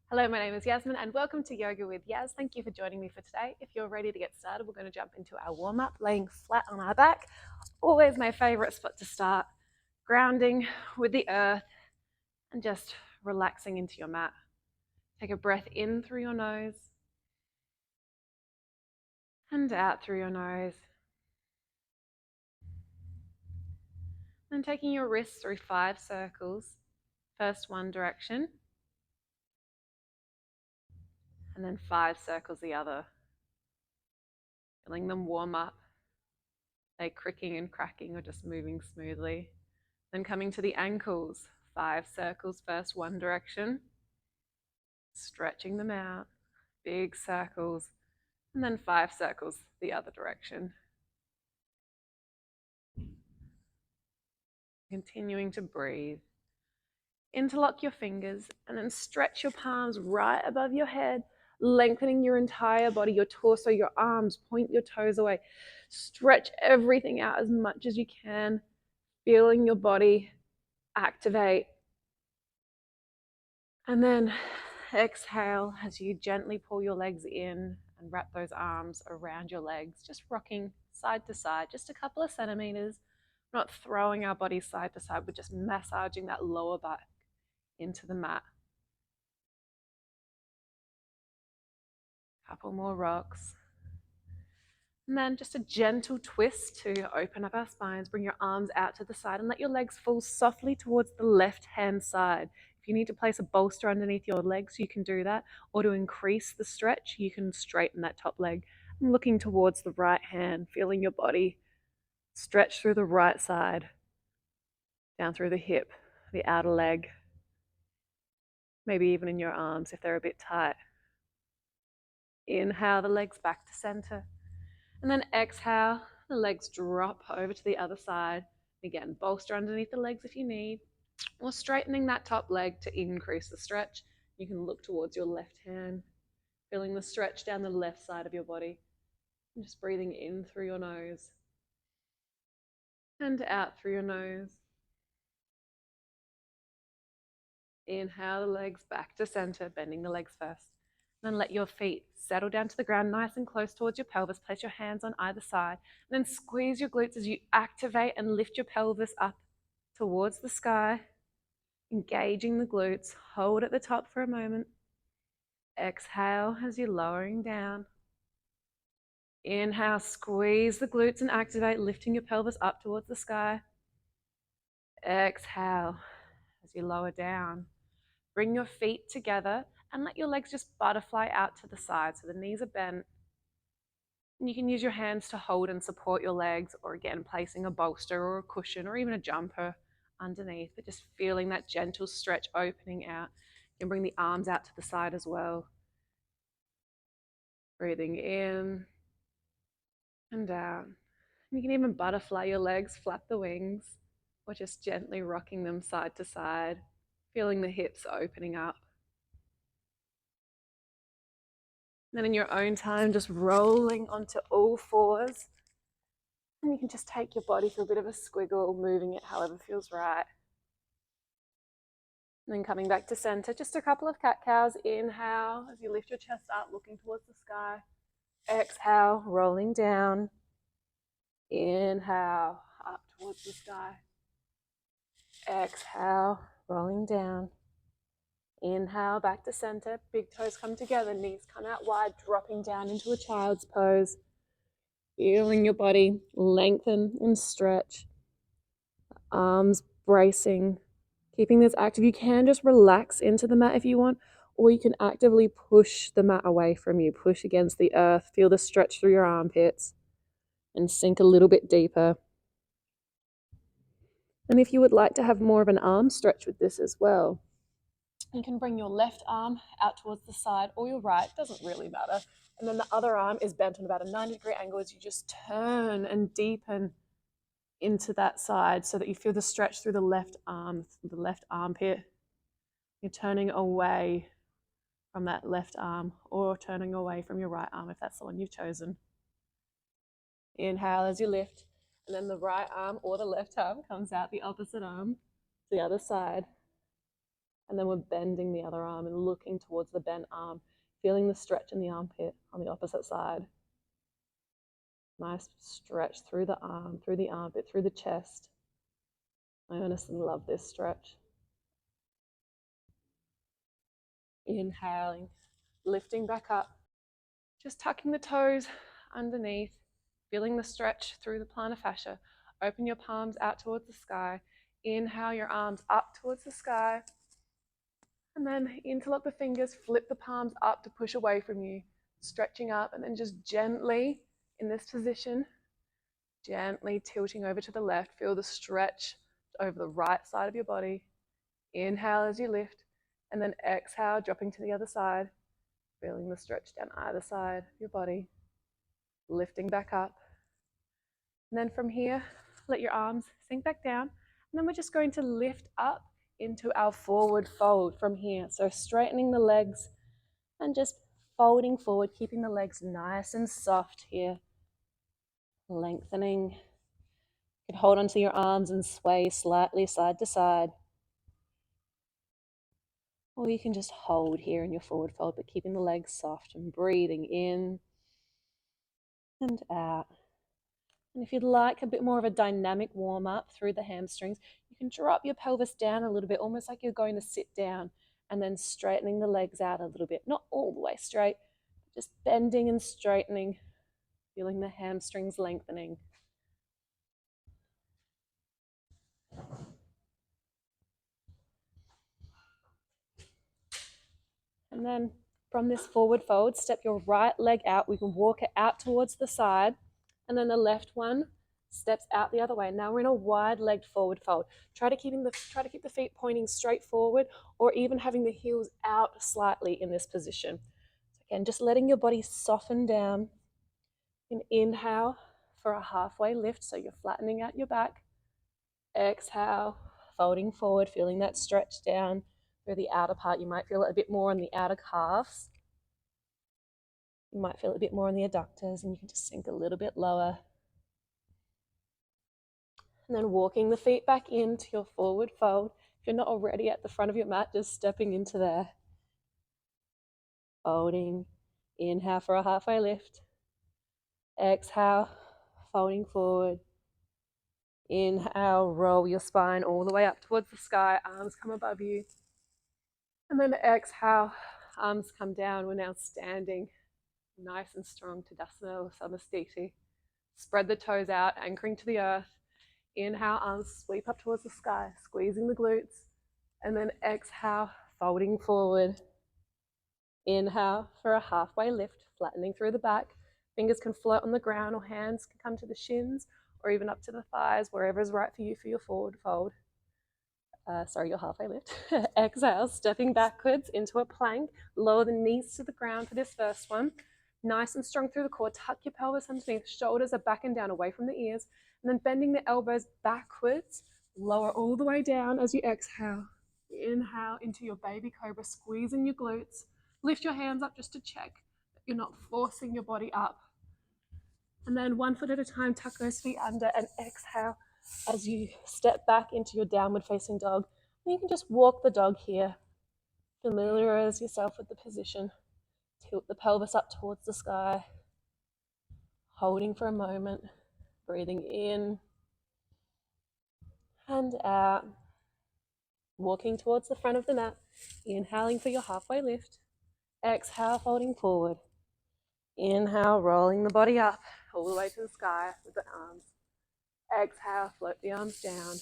Hello, my name is Yasmin and welcome to Yoga with Yas. Thank you for joining me for today. If you're ready to get started, we're going to jump into our warm-up, laying flat on our back. Always my favorite spot to start. Grounding with the earth and just relaxing into your mat. Take a breath in through your nose and out through your nose. And taking your wrists through 5 circles. First one direction and then 5 circles the other. Feeling them warm up. They cricking and cracking or just moving smoothly. Then coming to the ankles, 5 circles first one direction, stretching them out, big circles, and then 5 circles the other direction. Continuing to breathe. Interlock your fingers and then stretch your palms right above your head, lengthening your entire body, your torso, your arms, point your toes away. Stretch everything out as much as you can, feeling your body activate. And then exhale as you gently pull your legs in and wrap those arms around your legs, just rocking side to side, just a couple of centimeters, not throwing our bodies side to side, but just massaging that lower back into the mat. Couple more rocks. And then just a gentle twist to open up our spines. Bring your arms out to the side and let your legs fall softly towards the left-hand side. If you need to place a bolster underneath your legs, you can do that. Or to increase the stretch, you can straighten that top leg. And looking towards the right hand, feeling your body stretch through the right side, down through the hip, the outer leg, maybe even in your arms if they're a bit tight. Inhale the legs back to center. And then exhale, the legs drop over to the other side. Again, bolster underneath the legs if you need, or straightening that top leg to increase the stretch. You can look towards your left hand, feeling the stretch down the left side of your body. And just breathing in through your nose and out through your nose. Inhale the legs back to center, bending the legs first. Then let your feet settle down to the ground nice and close towards your pelvis. Place your hands on either side. And then squeeze your glutes as you activate and lift your pelvis up towards the sky. Engaging the glutes. Hold at the top for a moment. Exhale as you're lowering down. Inhale, squeeze the glutes and activate, lifting your pelvis up towards the sky. Exhale as you lower down. Bring your feet together and let your legs just butterfly out to the side so the knees are bent. And you can use your hands to hold and support your legs, or again, placing a bolster or a cushion or even a jumper underneath, but just feeling that gentle stretch opening out. You can bring the arms out to the side as well. Breathing in and down. You can even butterfly your legs, flap the wings, or just gently rocking them side to side, feeling the hips opening up. Then in your own time, just rolling onto all fours. And you can just take your body through a bit of a squiggle, moving it however feels right. And then coming back to center, just a couple of cat cows. Inhale as you lift your chest up, looking towards the sky. Exhale, rolling down. Inhale, up towards the sky. Exhale, rolling down. Inhale, back to center. Big toes come together, knees come out wide, dropping down into a child's pose. Feeling your body lengthen and stretch. Arms bracing, keeping this active. You can just relax into the mat if you want, or you can actively push the mat away from you. Push against the earth. Feel the stretch through your armpits and sink a little bit deeper. And if you would like to have more of an arm stretch with this as well, you can bring your left arm out towards the side or your right, doesn't really matter. And then the other arm is bent on about a 90-degree angle as you just turn and deepen into that side so that you feel the stretch through the left arm, the left armpit. You're turning away from that left arm or turning away from your right arm if that's the one you've chosen. Inhale as you lift, and then the right arm or the left arm comes out the opposite arm, the other side. And then we're bending the other arm and looking towards the bent arm, feeling the stretch in the armpit on the opposite side. Nice stretch through the arm, through the armpit, through the chest. I honestly love this stretch. Inhaling, lifting back up, just tucking the toes underneath, feeling the stretch through the plantar fascia. Open your palms out towards the sky. Inhale your arms up towards the sky. And then interlock the fingers, flip the palms up to push away from you, stretching up, and then just gently, in this position, gently tilting over to the left. Feel the stretch over the right side of your body. Inhale as you lift, and then exhale, dropping to the other side, feeling the stretch down either side of your body, lifting back up. And then from here, let your arms sink back down, and then we're just going to lift up into our forward fold from here. So straightening the legs and just folding forward, keeping the legs nice and soft here. Lengthening. You can hold onto your arms and sway slightly side to side. Or you can just hold here in your forward fold, but keeping the legs soft and breathing in and out. And if you'd like a bit more of a dynamic warm up through the hamstrings, you can drop your pelvis down a little bit, almost like you're going to sit down, and then straightening the legs out a little bit. Not all the way straight, just bending and straightening, feeling the hamstrings lengthening. And then from this forward fold, step your right leg out. We can walk it out towards the side, and then the left one steps out the other way. Now we're in a wide-legged forward fold. Try to keep the feet pointing straight forward, or even having the heels out slightly in this position. So again, just letting your body soften down. And inhale for a halfway lift, so you're flattening out your back. Exhale, folding forward, feeling that stretch down through the outer part. You might feel it a bit more on the outer calves. You might feel it a bit more on the adductors, and you can just sink a little bit lower. And then walking the feet back into your forward fold. If you're not already at the front of your mat, just stepping into there. Folding. Inhale for a halfway lift. Exhale, folding forward. Inhale, roll your spine all the way up towards the sky. Arms come above you. And then exhale, arms come down. We're now standing nice and strong, Tadasana or Samastiti. Spread the toes out, anchoring to the earth. Inhale, arms sweep up towards the sky, squeezing the glutes. And then exhale, folding forward. Inhale for a halfway lift, flattening through the back. Fingers can float on the ground, or hands can come to the shins, or even up to the thighs, wherever is right for you for your forward fold. Your halfway lift. Exhale, stepping backwards into a plank. Lower the knees to the ground for this first one. Nice and strong through the core. Tuck your pelvis underneath. Shoulders are back and down, away from the ears. And then bending the elbows backwards. Lower all the way down as you exhale. Inhale into your baby cobra, squeezing your glutes. Lift your hands up just to check that you're not forcing your body up. And then 1 foot at a time, tuck those feet under and exhale as you step back into your downward facing dog. And you can just walk the dog here. Familiarize yourself with the position. Tilt the pelvis up towards the sky. Holding for a moment. Breathing in and out. Walking towards the front of the mat. Inhaling for your halfway lift. Exhale, folding forward. Inhale, rolling the body up all the way to the sky with the arms. Exhale, float the arms down.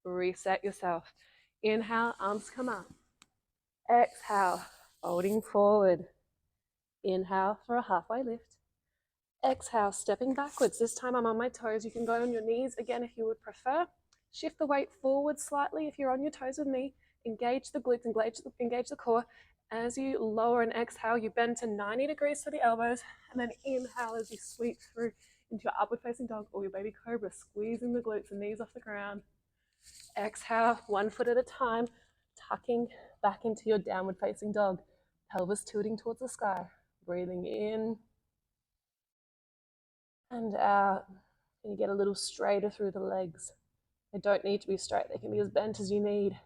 Reset yourself. Inhale, arms come up. Exhale, folding forward. Inhale for a halfway lift. Exhale, stepping backwards. This time I'm on my toes. You can go on your knees again if you would prefer. Shift the weight forward slightly if you're on your toes with me. Engage the glutes, engage the core. As you lower and exhale, you bend to 90 degrees for the elbows, and then inhale as you sweep through into your upward facing dog or your baby cobra, squeezing the glutes and knees off the ground. Exhale, 1 foot at a time, tucking back into your downward facing dog, pelvis tilting towards the sky. Breathing in and out. And you get a little straighter through the legs. They don't need to be straight. They can be as bent as you need.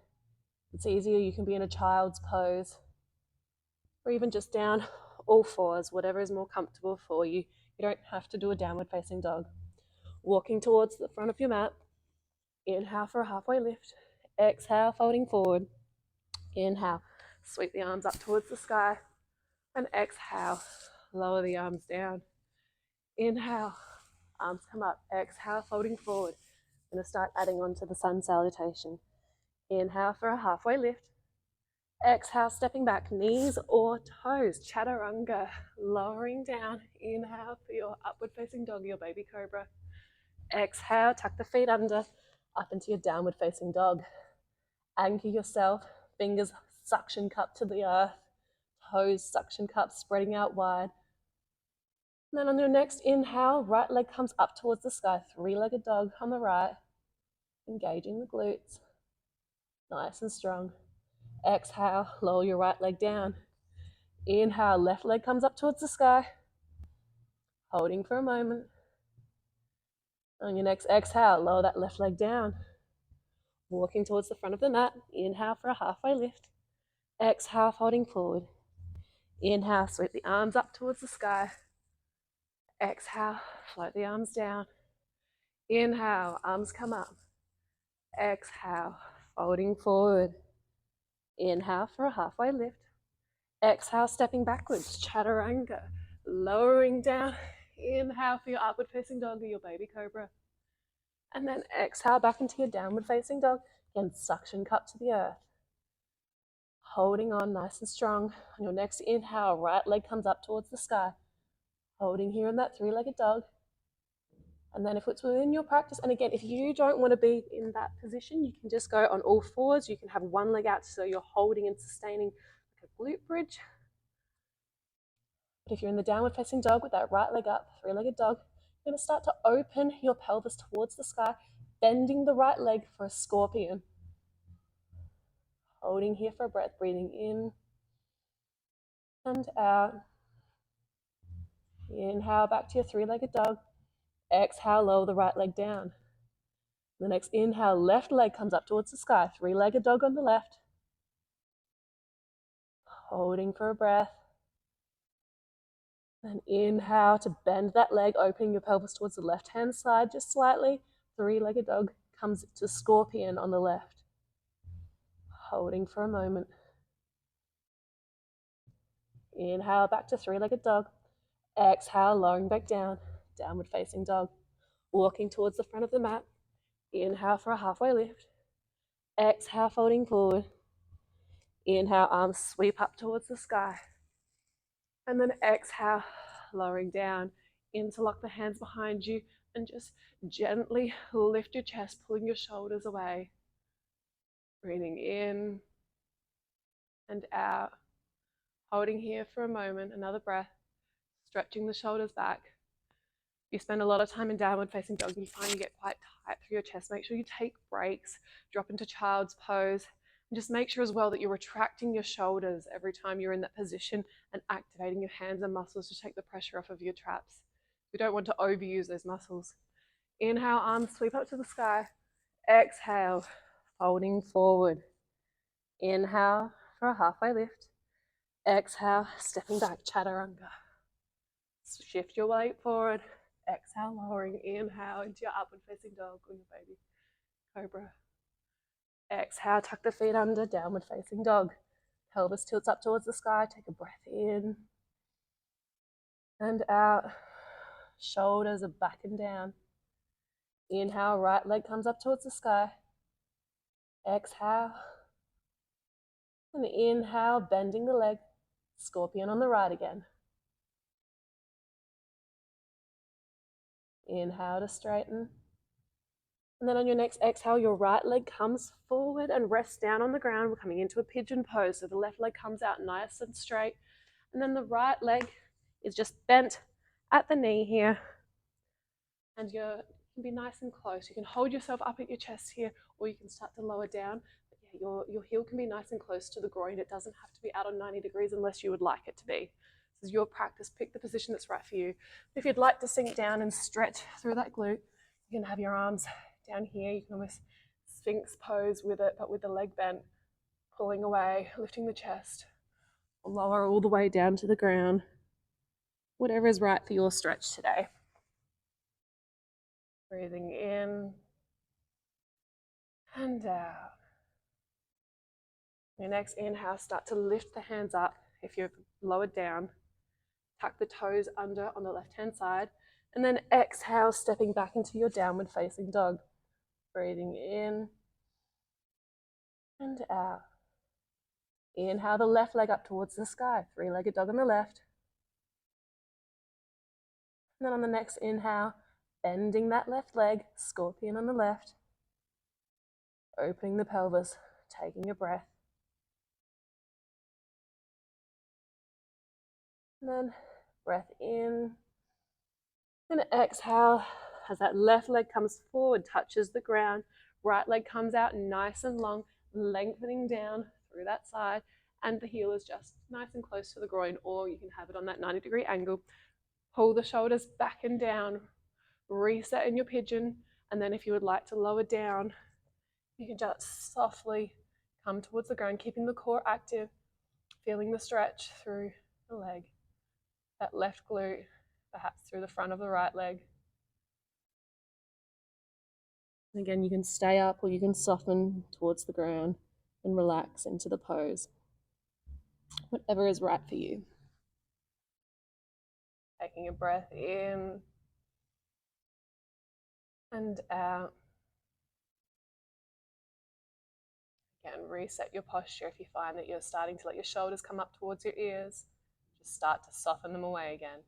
It's easier, you can be in a child's pose, or even just down all fours, whatever is more comfortable for you. You don't have to do a downward facing dog. Walking towards the front of your mat. Inhale for a halfway lift. Exhale, folding forward. Inhale, sweep the arms up towards the sky. And exhale, lower the arms down. Inhale, arms come up. Exhale, folding forward. I'm going to start adding on to the sun salutation. Inhale for a halfway lift. Exhale, stepping back, knees or toes, chaturanga, lowering down. Inhale for your upward facing dog, your baby cobra. Exhale, tuck the feet under, up into your downward facing dog. Anchor yourself, fingers suction cup to the earth, toes suction cup spreading out wide. And then on your next inhale, right leg comes up towards the sky, three-legged dog on the right, engaging the glutes, nice and strong. Exhale, lower your right leg down. Inhale, left leg comes up towards the sky, holding for a moment. On your next exhale, lower that left leg down. Walking towards the front of the mat. Inhale for a halfway lift. Exhale, folding forward. Inhale, sweep the arms up towards the sky. Exhale, float the arms down. Inhale, arms come up. Exhale, folding forward. Inhale for a halfway lift. Exhale, stepping backwards, chaturanga, lowering down. Inhale for your upward facing dog or your baby cobra. And then exhale back into your downward facing dog. Again, suction cup to the earth. Holding on nice and strong. On your next inhale, right leg comes up towards the sky. Holding here in that three-legged dog. And then if it's within your practice, and again, if you don't want to be in that position, you can just go on all fours. You can have one leg out so you're holding and sustaining like a glute bridge. But if you're in the downward facing dog with that right leg up, three-legged dog, you're going to start to open your pelvis towards the sky, bending the right leg for a scorpion. Holding here for a breath, breathing in and out. Inhale back to your three-legged dog. Exhale, lower the right leg down. The next inhale, left leg comes up towards the sky. Three-legged dog on the left. Holding for a breath. And inhale to bend that leg, opening your pelvis towards the left-hand side just slightly. Three-legged dog comes to scorpion on the left. Holding for a moment. Inhale back to three-legged dog. Exhale, lowering back down. Downward facing dog. Walking towards the front of the mat. Inhale for a halfway lift. Exhale, folding forward. Inhale, arms sweep up towards the sky. And then exhale, lowering down. Interlock the hands behind you and just gently lift your chest, pulling your shoulders away. Breathing in and out. Holding here for a moment, another breath. Stretching the shoulders back. You spend a lot of time in downward facing dog, you find you get quite tight through your chest. Make sure you take breaks, drop into child's pose, and just make sure as well that you're retracting your shoulders every time you're in that position and activating your hands and muscles to take the pressure off of your traps. We don't want to overuse those muscles. Inhale, arms sweep up to the sky. Exhale, folding forward. Inhale for a halfway lift. Exhale, stepping back, chaturanga. Shift your weight forward. Exhale, lowering. Inhale into your upward facing dog or your baby cobra. Exhale, tuck the feet under, downward facing dog. Pelvis tilts up towards the sky. Take a breath in and out. Shoulders are back and down. Inhale, right leg comes up towards the sky. Exhale. And inhale, bending the leg. Scorpion on the right again. Inhale to straighten. And then on your next exhale, your right leg comes forward and rests down on the ground. We're coming into a pigeon pose. So the left leg comes out nice and straight. And then the right leg is just bent at the knee here. And you can be nice and close. You can hold yourself up at your chest here, or you can start to lower down. But yeah, your heel can be nice and close to the groin. It doesn't have to be out on 90 degrees unless you would like it to be. This is your practice. Pick the position that's right for you. If you'd like to sink down and stretch through that glute, you can have your arms down here. You can almost sphinx pose with it, but with the leg bent. Pulling away, lifting the chest, lower all the way down to the ground. Whatever is right for your stretch today. Breathing in and out. Your next inhale, start to lift the hands up. If you're lowered down, tuck the toes under on the left-hand side, and then exhale, stepping back into your downward facing dog. Breathing in and out. Inhale the left leg up towards the sky, three-legged dog on the left. And then on the next inhale, bending that left leg, scorpion on the left. Opening the pelvis, taking a breath. And then breath in. And exhale as that left leg comes forward, touches the ground. Right leg comes out nice and long, lengthening down through that side. And the heel is just nice and close to the groin, or you can have it on that 90-degree angle. Pull the shoulders back and down. Reset in your pigeon. And then if you would like to lower down, you can just softly come towards the ground, keeping the core active, feeling the stretch through the leg. That left glute, perhaps through the front of the right leg. And again, you can stay up or you can soften towards the ground and relax into the pose. Whatever is right for you. Taking a breath in and out. Again, reset your posture if you find that you're starting to let your shoulders come up towards your ears. Just start to soften them away again.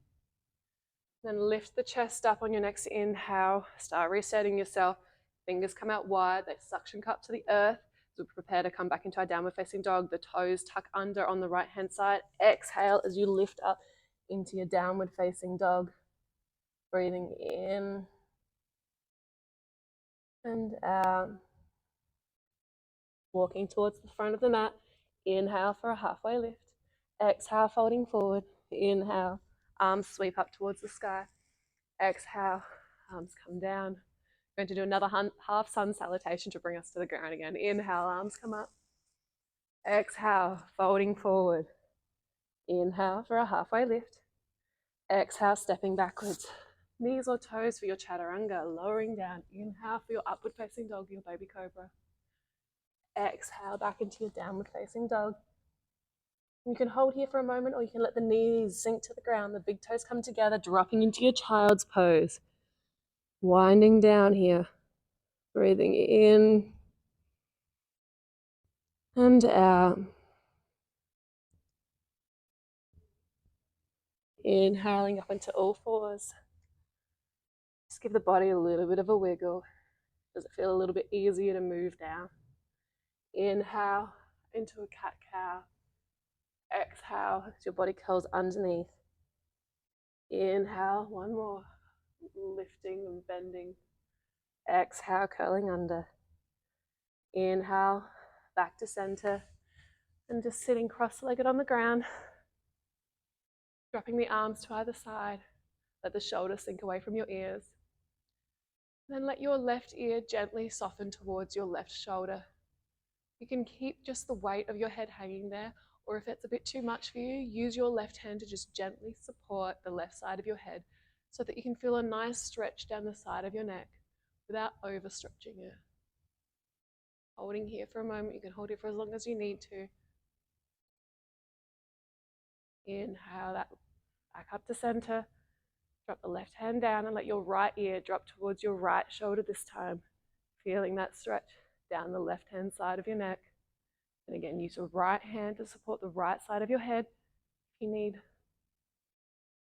Then lift the chest up on your next inhale. Start resetting yourself. Fingers come out wide. They suction cup to the earth. As we prepare to come back into our downward facing dog, the toes tuck under on the right hand side. Exhale as you lift up into your downward facing dog. Breathing in and out. Walking towards the front of the mat. Inhale for a halfway lift. Exhale, folding forward. Inhale, arms sweep up towards the sky. Exhale, arms come down. We're going to do another half sun salutation to bring us to the ground again. Inhale, arms come up. Exhale, folding forward. Inhale for a halfway lift. Exhale, stepping backwards. Knees or toes for your chaturanga, lowering down. Inhale for your upward facing dog, your baby cobra. Exhale back into your downward facing dog. You can hold here for a moment, or you can let the knees sink to the ground. The big toes come together, dropping into your child's pose. Winding down here. Breathing in and out. Inhaling up into all fours. Just give the body a little bit of a wiggle. Does it feel a little bit easier to move down? Inhale into a cat-cow. Exhale as your body curls underneath. Inhale, one more. Lifting and bending. Exhale, curling under. Inhale, back to center. And just sitting cross-legged on the ground. Dropping the arms to either side. Let the shoulders sink away from your ears. Then let your left ear gently soften towards your left shoulder. You can keep just the weight of your head hanging there, or if it's a bit too much for you, use your left hand to just gently support the left side of your head so that you can feel a nice stretch down the side of your neck without overstretching it. Holding here for a moment. You can hold it for as long as you need to. Inhale that back up to center. Drop the left hand down and let your right ear drop towards your right shoulder this time. Feeling that stretch down the left-hand side of your neck. And again, use your right hand to support the right side of your head if you need.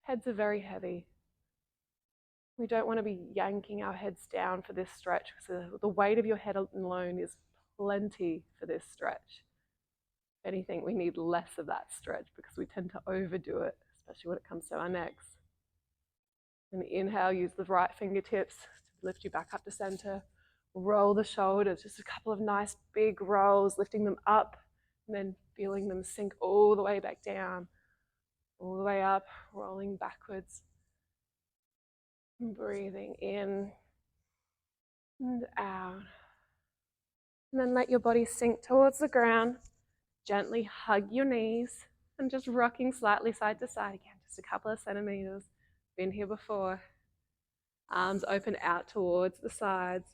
Heads are very heavy. We don't want to be yanking our heads down for this stretch because the weight of your head alone is plenty for this stretch. If anything, we need less of that stretch because we tend to overdo it, especially when it comes to our necks. And inhale, use the right fingertips to lift you back up to center. Roll the shoulders, just a couple of nice big rolls, lifting them up and then feeling them sink all the way back down, all the way up, rolling backwards. Breathing in and out. And then let your body sink towards the ground. Gently hug your knees and just rocking slightly side to side again, just a couple of centimeters. Been here before. Arms open out towards the sides.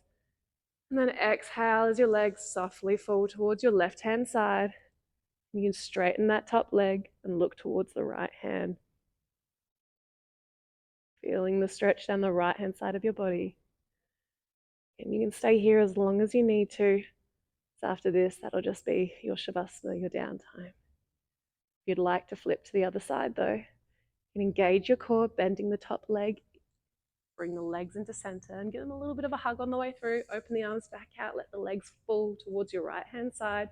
And then exhale as your legs softly fall towards your left hand side. You can straighten that top leg and look towards the right hand. Feeling the stretch down the right hand side of your body. And you can stay here as long as you need to. So after this, that'll just be your Shavasana, your downtime. If you'd like to flip to the other side though, you can engage your core, bending the top leg. Bring the legs into center and give them a little bit of a hug on the way through. Open the arms back out, let the legs fall towards your right hand side.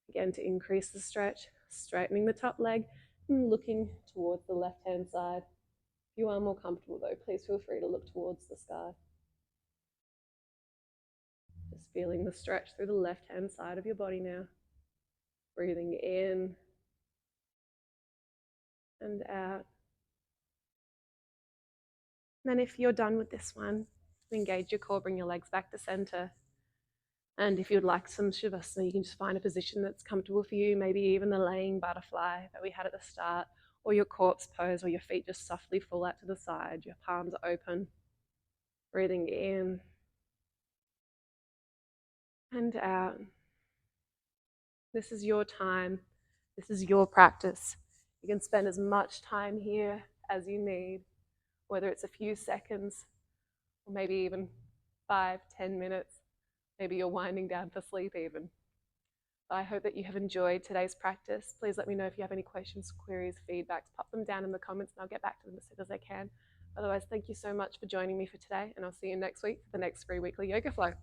Again, to increase the stretch, straightening the top leg and looking towards the left hand side. If you are more comfortable though, please feel free to look towards the sky. Just feeling the stretch through the left hand side of your body now. Breathing in and out. And then if you're done with this one, engage your core, bring your legs back to center. And if you'd like some Shavasana, you can just find a position that's comfortable for you, maybe even the laying butterfly that we had at the start, or your corpse pose, or your feet just softly fall out to the side, your palms open. Breathing in and out. This is your time. This is your practice. You can spend as much time here as you need, whether it's a few seconds or maybe even 5-10 minutes. Maybe you're winding down for sleep even. I hope that you have enjoyed today's practice. Please let me know if you have any questions, queries, feedbacks. Pop them down in the comments and I'll get back to them as soon as I can. Otherwise, thank you so much for joining me for today, and I'll see you next week for the next free weekly yoga flow.